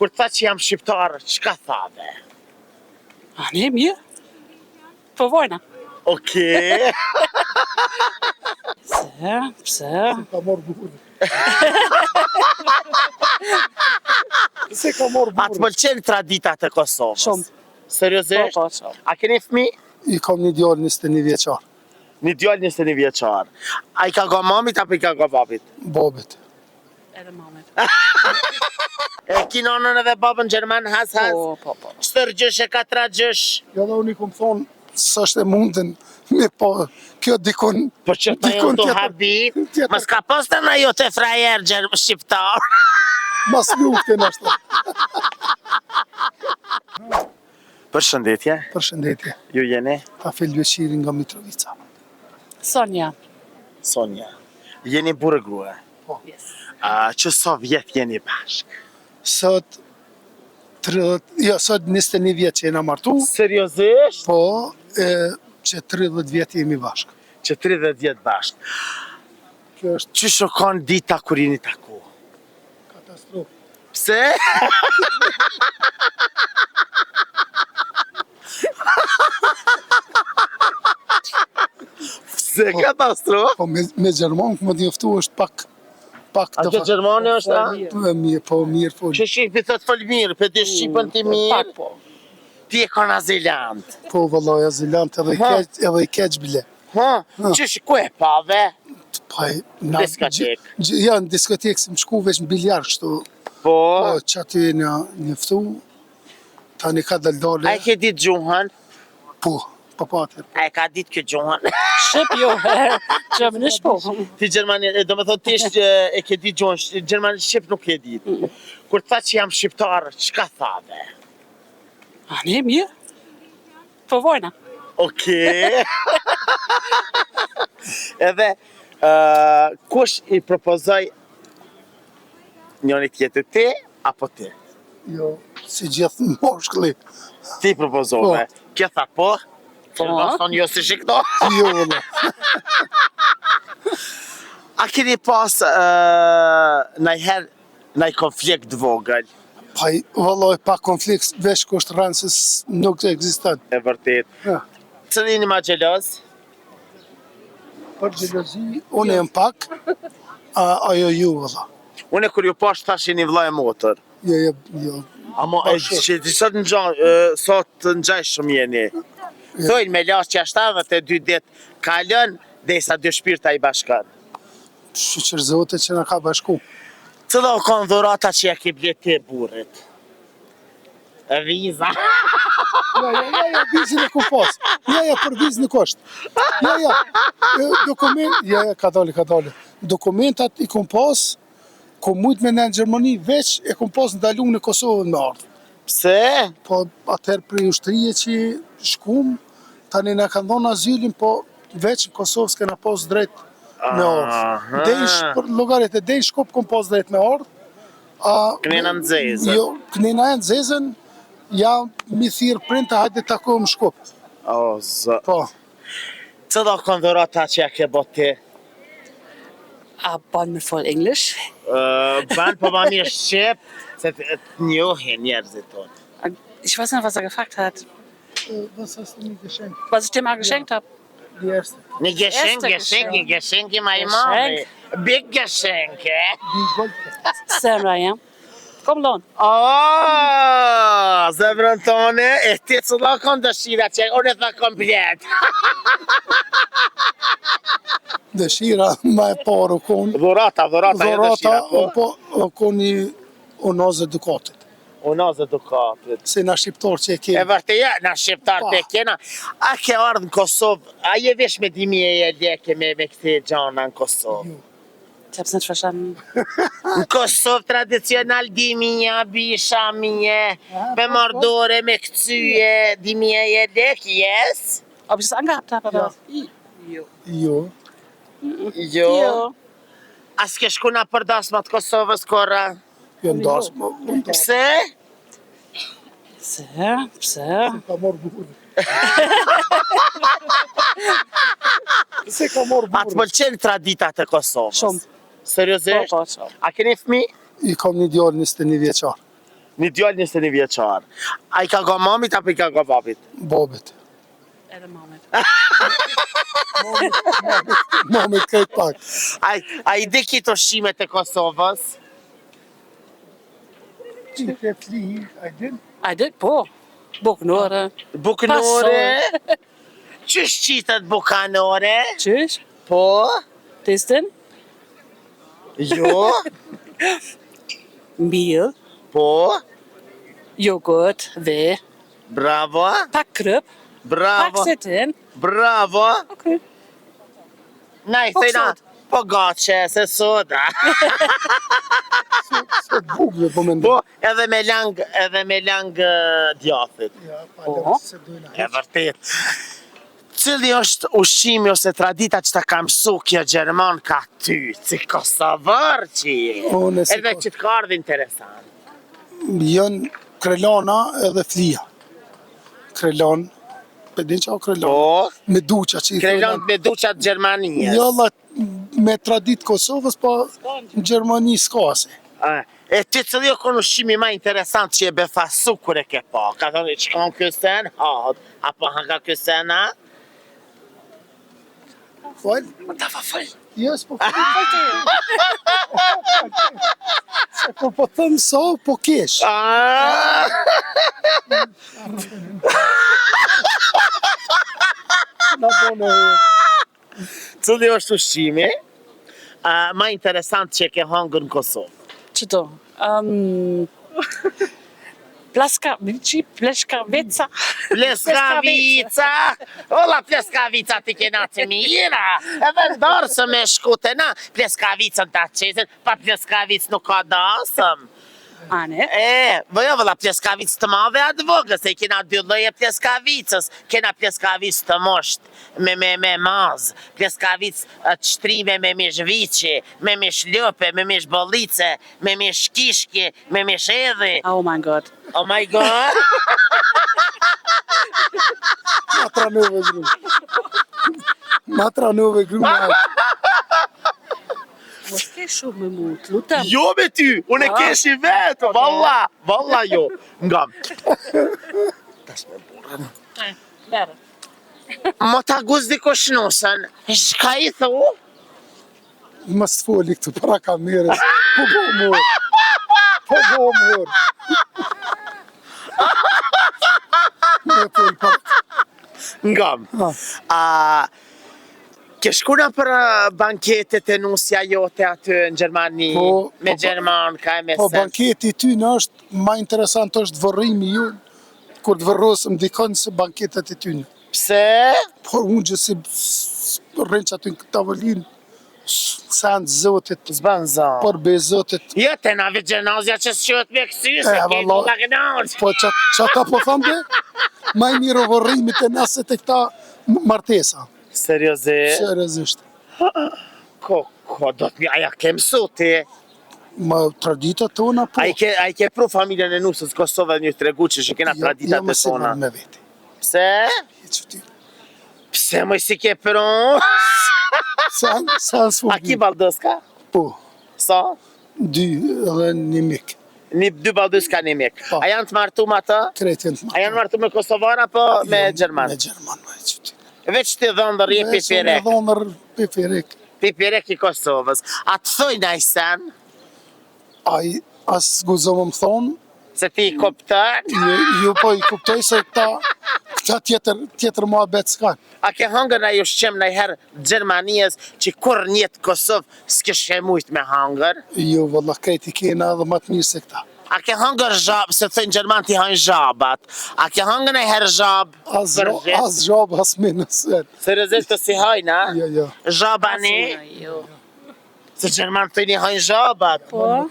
Kur tha që jam shqiptar, çka thave? A ne mirë? Po vojna. Okej. Pse? Ka morë burë. Se ka morë A të burë. pëlqen traditat e Kosovës? Shumë. Seriozisht? Po, shumë. A keni fëmijë? I kam një djalë 21 vjeçar. Një djalë 21 vjeçar. A i ka go mamit apo i ka go babit? Babit. Edhe mamet. E ki nonën edhe babën Gjerman has? Po. Shtër gjysh e katra gjysh. Ja dhe unë i kom thonë, s'është e mundën me po, kjo dikon... Po që ta dikon jonë të tjetër- habit, tjetër. mas ka posta na jo të frajer shqiptar. Mas luftin është. Përshëndetje, Përshëndetje. ju jeni? Rafel Beqiri nga Mitrovica. Sonja. Sonja. Jeni burë grue. Yes. Që so vjet jeni bashk? Sot 21 vjetë që jena martu, Seriozisht? po që 30 vjetë jemi bashkë. Që 30 vjet bashk. Kjo është Që shokon dita kur jeni taku? katastrofë. Pse? Pse katastrofë? Po me Gjermanë, më t'joftu është pak A që Gjermani është, a? Mirë, po. Që shqipi thot fol mirë, për të shqipën ti mirë, Pak po. ti e ka azilant. Po, vëllaj, azilant edhe i keq bile. Ha? Që shku e pave? Pa, Diskotek. Ja, në diskotekë si më shku veç në biljar, kështu. Po. Po, që aty e njëftu, tani ka daldole. A e ke ditë gjuhën? Po, patër. A e ka ditë kjo gjuhën? Shqip jo. Gjermanisht po. Ti Gjermani, do me thonë ti e ke ditë gjuhën, Gjermani Shqip nuk e ditë. Kur tha që jam shqiptar, çka thave? A ne mirë? Po vojna. Okej. Edhe, kush i propozoj njëri tjetër, ti apo ti? Jo, si gjithë moshkëlli. Ti propozove. Kjo tha po? Po. Thonë jo si shikto. Jo, vëllaj. A keni pas nëjë konflikt vogël? Pa, vëllaj, pa konflikt, veç kështë rënë se nuk të egzistan. E vërtet. Ja. Cëllini ma gjeloz? Për gjelozi, unë e më pak, ajo ju, vëllaj. Une kur ju pash thash jeni vlla e motër. Jo. Amo e që ti sot në gjaj shumë jeni. Thojnë me las që 72 dit kalën dhe sa dy shpirta i bashkan. Shqyqër zote që në ka bashku. Cëlla o kanë dhurata që ja ke blet ti burit? Viza. Ja, vizin e ku pas. Ja, për vizin e kështë. Ja, dokument, ka dole. Dokumentat i kum pas, ku mujt me në Gjermani, veç e kum pas në dalun në Kosovën me ardhë. Pse? Po, atëherë prej ushtrije që shkum, tani në kanë dhonë azylin, po veç në Kosovë s'kena pas drejt me ardhë. Dejsh, për logarit e dejsh shkup kom pas drejt me ardhë. Kënena në zezën. Jo, kënena e në zezën, ja mi thirë printa, hajde takohëm shkup. O, zë. Po, Cëlla o kanë dhurata që ja ke bot ti? A ban me full English? Ban po ma mirë Shqip, se të njohin njerëzit tonë. Ich weiß nicht, was er gefragt hat. was hast du mir geschenkt? Was ich dir mal geschenkt habe. Die erste. Një gjeshenki ma i madhe. Big gjeshenke. Die Goldke. Semra, ja. Kom lon. Zemrën tone, e ti cëlla kanë dëshira që unë e tha komplet. Dëshira ma e parë u konë. Dhurata e dëshira, po. U konë një unazë dukatit. Unazë dukatit. Se na shqiptar që e E kemi. vërte ja, na shqiptar të kena. A ke ardhë në Kosovë, a je vesh me 1000 leke me këte gjana në Kosovë? Ich hab's nicht verstanden. Në Kosovë tradicional 1000 bisha mje, me mardore, me këcyje, 1000 lek, yes? Ob ich es angehabt habe, oder Ja. was? Jo. Jo. Jo. A s'ke shku na për dasmat Kosovës kora? Jo ndas, Pse? Pse? ka morë burë. Se ka morë A të burë. pëlqen traditat e Kosovës? Shumë. Seriozisht? Po, shumë. A keni fëmi? I kam një djallë 21 vjeqar. Një djalë 21 vjeçar. A i ka ga mamit apo i ka ga babit? Babit. Edhe mamit. Mamit krejt pak. A i di kito shimet e Kosovës? Që ke fli, a i din? A dit po. Buknore. Buknore? Qysh qitet bukanore? Qysh? Po? Tistin? Jo? Mbil. Po? Yoghurt. Dhe. Bravo? Pak kryp. Pak Bravo? setin. Bravo? Okej. Nej, Po thejna, sot. po gache, se soda. Se bugve po me Po, edhe me lang djathit. Ja, Po. se dojna. E vërtet. Cili është ushqimi ose tradita që ta ka mësu kjo Gjerman ka ty, si Kosovar që je? Unë si Edhe Kos- që të ka ardhë interesant. Janë krelana edhe flia. Krelan, për din që o krelan? Po, Me duqa që i krejlon me duqat Gjermanijës. Jalla me tradit Kosovës, po në Gjermani s'ka se. E ti cili o konë ushqimi ma interesant që e befasu kur e ke pa? Ka thonë që kanë kësen, apo hanga kësena? Fal? Ta fa fëll. Jes, po se po thëmë so, po kesh. Na bone, Cili është ushqimi ma interesant që e ke hangër në Kosovë? Qëto? Pleshkavica. Pleskavica! Ola pleskavica ti kena të mira! Edhe ndarë se me shkute na pleskavicën të qesin, pa pleskavic nuk ka dasëm. Ane. Bëjo vëlla pleskavicë të madhe atë vogël, se i kena dy lloje pleskavicës. Kena pleskavicë të mosht me mazë, pleskavicë të shtrime me mish viçi, me mish ljope, me mish bollice, me mish kishki, me mish edhi. Oh my god. Oh my god! matra nove gru. Matra nove gru. Mos ke shumë me mu, të lutem. Jo me ty, unë e keshi vetë, valla jo. Nga. Tas me burën. Merë. Më ta guzdi koshnusën, shka i thu? Mas të foli këtu para kamerës. Po bo mor. Po bo mor. Me fol para. Nga. Ke shkuna për banketet e nusja jote aty në Gjermani, me Gjerman, ka e me Po sen? banketi ty në është ma interesant është vërrimi ju, kur të vërrosëm dikon se banketet e ty në. Pse? Por unë që si rrinë që aty në tavolinë, sen zotit, Zban zan. por be zotit. Jo, te na vit gjenazja që s'qyët me kësy, se ke valla. të lagnarë. Po që ata po thamë be, ma i mirë vërrimit e nëse të këta martesa. Seriozisht? Seriozisht. Ko, do të aja ke mësu ti? Ma traditat tona po. A i ke pru familjen e nusës Kosovë dhe një tregu që kena traditat e tona? me veti. Pse? Që ti. Pse më si ke pru? Sen s'u A ki baldoska? Po, Sa? 2 edhe 1 mik. Dy baldoska një mik. Po. A janë të martu me ata? Kretin të A janë martu me Kosovar apo me Gjerman? Me Gjerman, me që ti. Veç të dhëndër je pipirek. Me dhëndër pipirek. Pipirek i Kosovës. A të thojnë a i sen? Ai, as guzo më thonë, Se ti i koptën? ju po i kuptoj se këta tjetër mua betë s'ka. A ke hangër a ju shqem në herë Gjermanijës që kur njetë Kosovë s'ke shemujt me hangër? Jo, valla, krejti kena edhe më të mirë se këta. A ke hangër zhabë, se thënë Gjerman ti hajnë zhabat. A ke hangër në herë zhabë? As zhabë, as me nësër. Se rëzit të si hajnë, a? Jo. Zhabani? Jo. Se Gjerman të një hajnë zhabat. Po?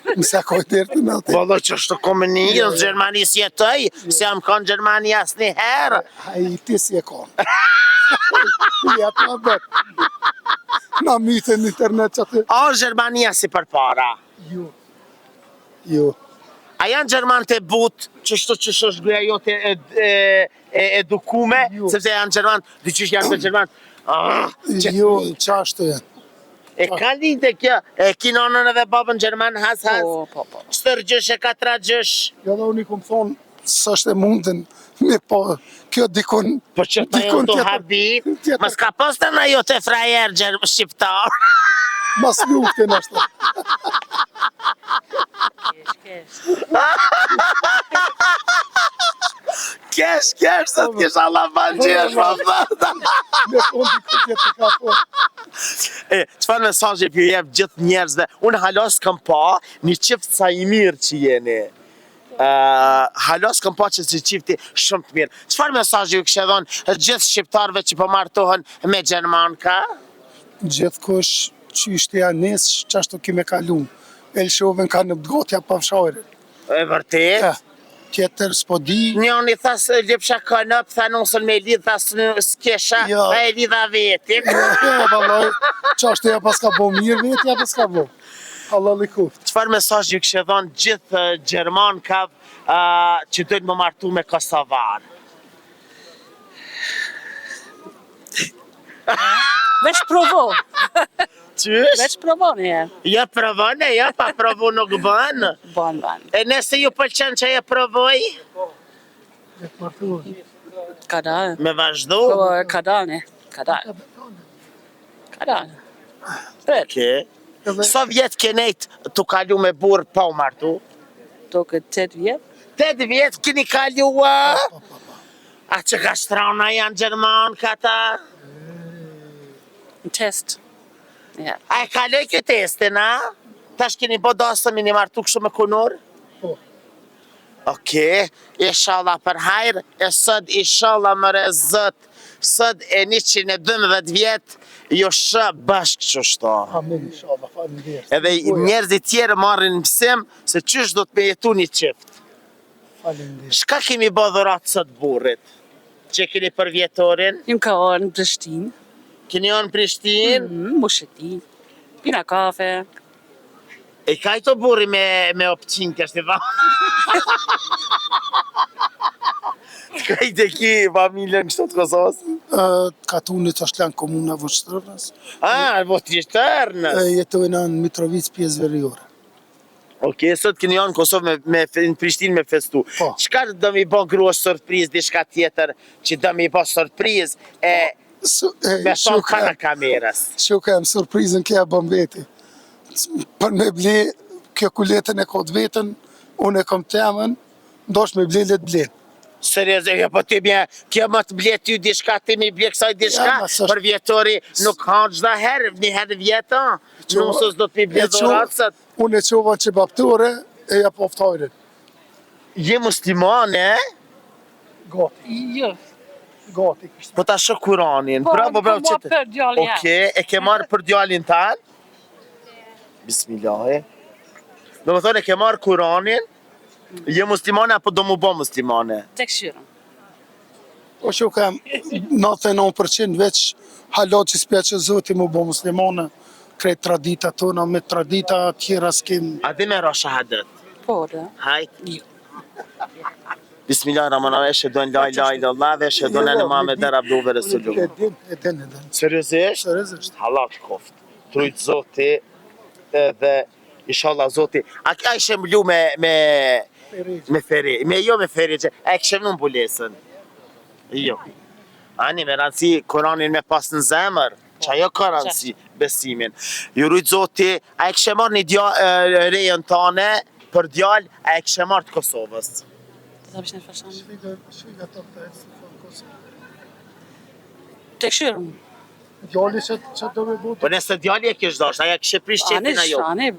Mëse koj dherë të natë. Valla që është të komunijë, në Gjermani si jetëj, se jam kanë Gjermani asë një herë. Ai, ti si e konë. Jetë në betë. Na myte në internet që atë. A Gjermania si për para? Jo. A janë Gjerman të but, që është gruja jote edukume, Jo. sepse janë Gjerman, dhe që janë të Gjerman, Jo, qashtu janë. E ka lidhje kjo, e ki nonën edhe babën Gjerman has. Po. Shtër gjysh e katra gjysh. Jo dhe unë i kom thonë, së është e mundin me po, kjo dikon... Po që ta ju të habit, mas ka posta na ju të frajer shqiptar. Mas luftin është. Kesh, së të kisha la banqesh, ma përda. Me thonë dikon tjetër ka thonë. Qëfar mesazhe për ju jep gjithë njerëzve? Unë halos kam pa një qift sa i mirë që jeni. Halos kam pa që si qifti shumë të mirë. Qëfar mesazhe ju kështë dhonë gjithë shqiptarve që po martohen me Gjermanka? Gjithë kush që ishte ja nesë, që ashtu kime kalun. Elshoven ka në bëgotja pa fshajrin. E vërtet? Tjetër s'po di. Njën i thas Ljepsha Kanop, tha nusën me lidh, thas s'kesha, e lidha vetin. Baloj, që ashtu ja pas ka bo mirë vetë, ja pas ka bo. Allah likuft. Qëfar mesazh ju kështë dhonë gjithë Gjermankav që dojnë më martu me Kosovar? Veç provo. Qysh? Veç provo një herë. Ja provone, ja pa provu nuk bënë. Ban. E nëse ju pëlqen që e provoj? Ka dalë. Me vazhdu? Po, ka dalë. Pret. Oke. Sa vjetë kenejt të kalu me burë pa u martu? Do këtë 8 vjetë. 8 vjetë keni kalu a që ka shtrauna janë Gjerman këta? Në test. Ja. A e kaloj këtë testin, a? Tash keni bo dasëm i një martu kështu me kunur? Po. Oke, inshallah për hajrë, e sëd inshallah mëre zët, sëd e 112 vjetë, jo shë bashkë që shto. Amin, inshallah, faleminderit. Edhe njerëzit tjerë marrin mësim se qysh do të me jetu një qift. Faleminderit. Shka kemi bo dhurat sët burrit? Që keni për vjetorin? Jem ka orë në Prishtinë. Keni onë Prishtinë? Musheti. Pina kafe. E ka i të burri me opqin kështë i va? Ka i të ki familjen kështë të Kosovës? Katunit është lanë komuna Vështërnës. Vështërnës. Jetojnë në Mitrovic pjesë veriore. Oke, sot keni janë në Kosovë në Prishtinë me festu. Po. Qka do mi bo gruash surpriz, diçka tjetër që do mi bo surpriz me thonë kana kamerës? Shuka jam surprizën kja bëm veti. Për me ble, kjo kuletën e kod vetën, unë e kom temën, ndosh me ble let ble. Serios, po ti bje, kjo më të ble ty diçka, ti mi ble kësaj diçka, për vjetori nuk hanë gjda herë, një herë vjetë, nusës do të mi ble dhuratësat. Unë e qova që baptore, e ja poftojrin. Je muslimane, Gati, Jo. gati. po ta shë Kuranin. Bravo, Po, qëtë. për djallë Oke, e ke marrë për djallin tanë? Bismillahi. Do më thonë, e ke marrë Kuranin? Je muslimane apo do mu bo muslimane? Tek shyrën. Po shuka jam 99% veç halo që s'pja që zoti mu bo muslimane, krejt tradita tona, me tradita tjera s'kem. A di me ra shahadet? Po, dhe. Hajt. Jo. Bismillahirrahmanirrahim, shedon la ilaha illallah ve shedon anna Muhammeden abduhu ve resuluhu. E din. Seriozisht? Seriozisht. Halak koft. Trujt Zoti dhe inshallah Zoti. A ishe mblu me feri? Jo me feri, a kishe mnu mbulesën? Jo. Ani me rëndësi Koranin me pas në zemër, që ajo ka rëndësi besimin. Ju rujt Zoti, a kishe marrë një rejën tane për djallë, a kishe marrë të Kosovës? Ta bish në fashanë. Shviga të të hecë. Tek shyrën. Djalli që do me butë, Po nëse djalli e kish dashur, aja kishe prish qetin ajo. Shani,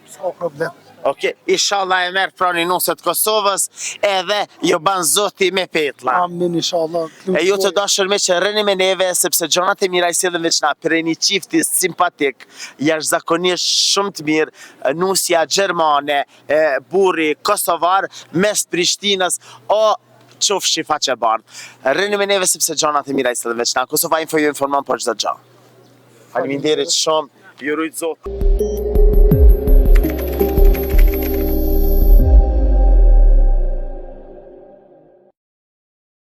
s'ka problem. Oke, inshallah e merë prani nusët Kosovës edhe ju ban Zoti me petla. Amin, inshallah. E ju të dashur me që rëni me neve, sepse gjonat e mira i sillën veç na, për një qifti simpatik, jashtëzakonisht shumë të mirë, nusja Gjermane, burri Kosovar, mes Prishtinës, o qofshi faqe bardh. Rëni me neve sepse gjonat e mira i sillën veç na. Kosova Info ju informon për çdo gjë. Faleminderit shumë, ju rujt Zoti.